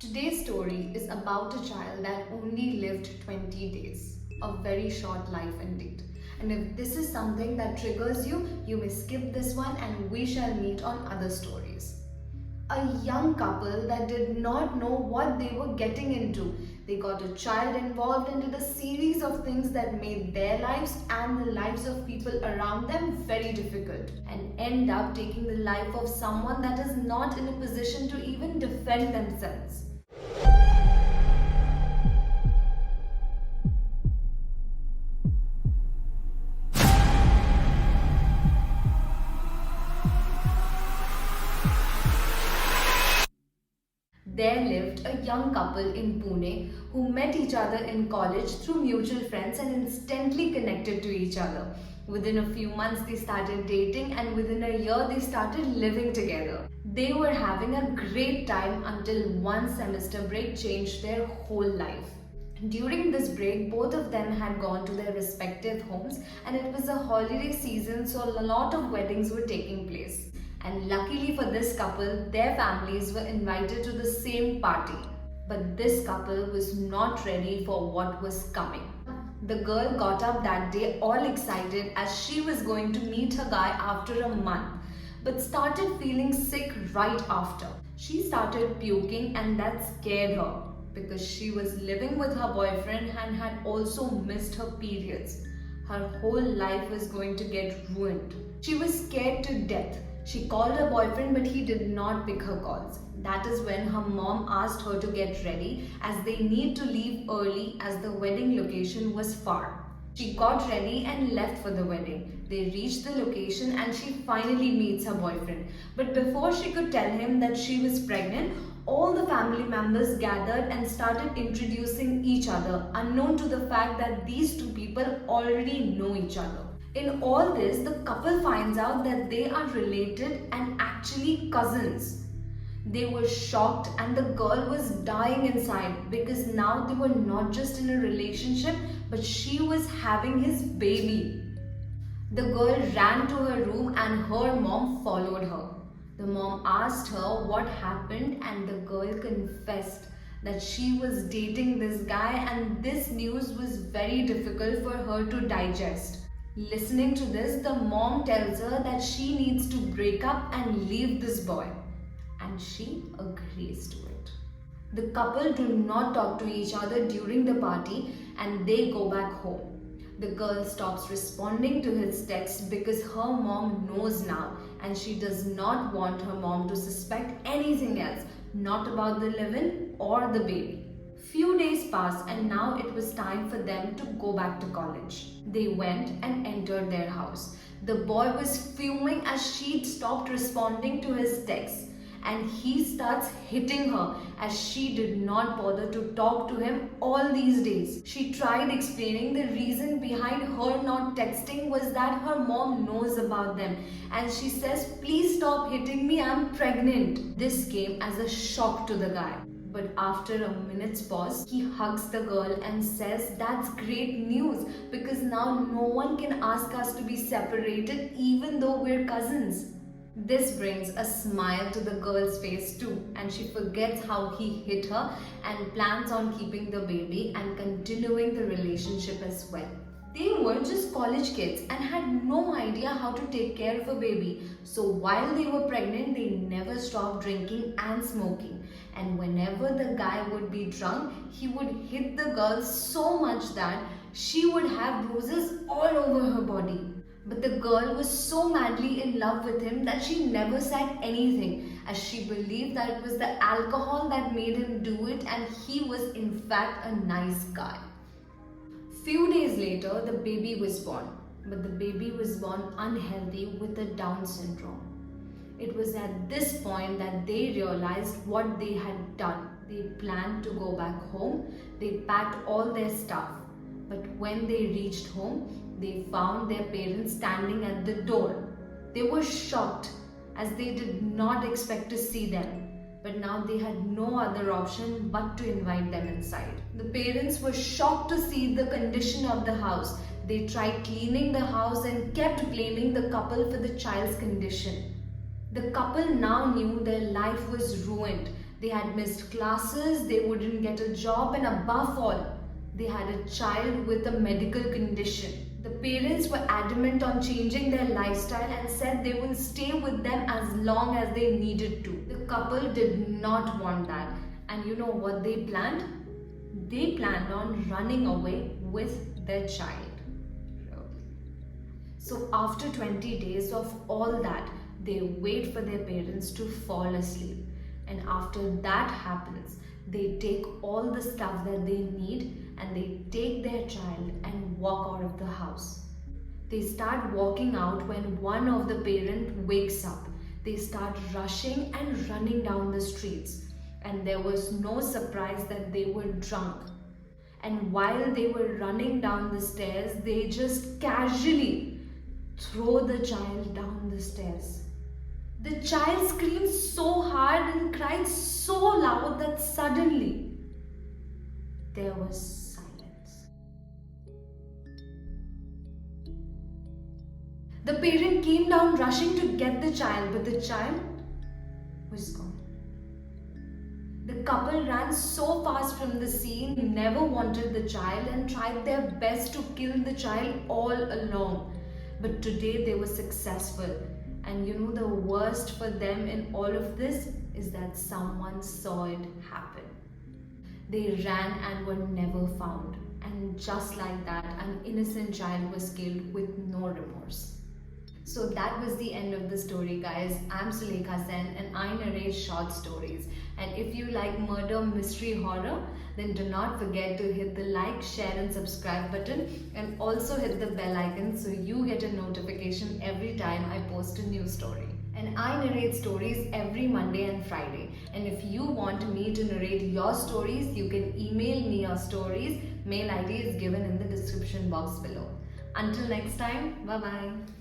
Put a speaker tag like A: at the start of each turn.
A: Today's story is about a child that only lived 20 days. A very short life indeed. And if this is something that triggers you, you may skip this one and we shall meet on other stories. A young couple that did not know what they were getting into. They got a child involved and did a series of things that made their lives and the lives of people around them very difficult and end up taking the life of someone that is not in a position to even defend themselves. There lived a young couple in Pune who met each other in college through mutual friends and instantly connected to each other. Within a few months, they started dating, and within a year, they started living together. They were having a great time until one semester break changed their whole life. During this break, both of them had gone to their respective homes, and it was a holiday season, so a lot of weddings were taking place. And luckily for this couple, their families were invited to the same party. But this couple was not ready for what was coming. The girl got up that day all excited as she was going to meet her guy after a month, but started feeling sick right after. She started puking, and that scared her because she was living with her boyfriend and had also missed her periods. Her whole life was going to get ruined. She was scared to death. She called her boyfriend, but he did not pick her calls. That is when her mom asked her to get ready as they need to leave early as the wedding location was far. She got ready and left for the wedding. They reached the location and she finally meets her boyfriend. But before she could tell him that she was pregnant, all the family members gathered and started introducing each other, unknown to the fact that these two people already know each other. In all this, the couple finds out that they are related and actually cousins. They were shocked and the girl was dying inside because now they were not just in a relationship but she was having his baby. The girl ran to her room and her mom followed her. The mom asked her what happened and the girl confessed that she was dating this guy, and this news was very difficult for her to digest. Listening to this, the mom tells her that she needs to break up and leave this boy, and she agrees to it. The couple do not talk to each other during the party and they go back home. The girl stops responding to his texts because her mom knows now and she does not want her mom to suspect anything else, not about the live-in or the baby. Few days passed and now it was time for them to go back to college. They went and entered their house. The boy was fuming as she stopped responding to his texts, and he starts hitting her as she did not bother to talk to him all these days. She tried explaining the reason behind her not texting was that her mom knows about them, and she says, "Please stop hitting me, I'm pregnant." This came as a shock to the guy. But after a minute's pause, he hugs the girl and says, "That's great news because now no one can ask us to be separated even though we're cousins." This brings a smile to the girl's face too, and she forgets how he hit her and plans on keeping the baby and continuing the relationship as well. They were just college kids and had no idea how to take care of a baby. So while they were pregnant, they never stopped drinking and smoking. And whenever the guy would be drunk, he would hit the girl so much that she would have bruises all over her body. But the girl was so madly in love with him that she never said anything, as she believed that it was the alcohol that made him do it and he was in fact a nice guy. Few days later, the baby was born, but the baby was born unhealthy with a Down syndrome. It was at this point that they realized what they had done. They planned to go back home. They packed all their stuff. But when they reached home, they found their parents standing at the door. They were shocked as they did not expect to see them. But now they had no other option but to invite them inside. The parents were shocked to see the condition of the house. They tried cleaning the house and kept blaming the couple for the child's condition. The couple now knew their life was ruined. They had missed classes, they wouldn't get a job, and above all, they had a child with a medical condition. The parents were adamant on changing their lifestyle and said they will stay with them as long as they needed to. The couple did not want that. And you know what they planned? They planned on running away with their child. So after 20 days of all that, they wait for their parents to fall asleep. And after that happens, they take all the stuff that they need and they take their child and walk out of the house. They start walking out when one of the parents wakes up. They start rushing and running down the streets. And there was no surprise that they were drunk. And while they were running down the stairs, they just casually throw the child down the stairs. The child screamed so hard and cried so loud that suddenly there was silence. The parent came down rushing to get the child, but the child was gone. The couple ran so fast from the scene, never wanted the child, and tried their best to kill the child all along. But today they were successful. And you know the worst for them in all of this is that someone saw it happen. They ran and were never found. And just like that, an innocent child was killed with no remorse. So that was the end of the story, guys. I'm Sulekha Sen and I narrate short stories. And if you like murder, mystery, horror, then do not forget to hit the like, share and subscribe button, and also hit the bell icon so you get a notification every time I post a new story. And I narrate stories every Monday and Friday. And if you want me to narrate your stories, you can email me your stories. Mail ID is given in the description box below. Until next time, bye bye.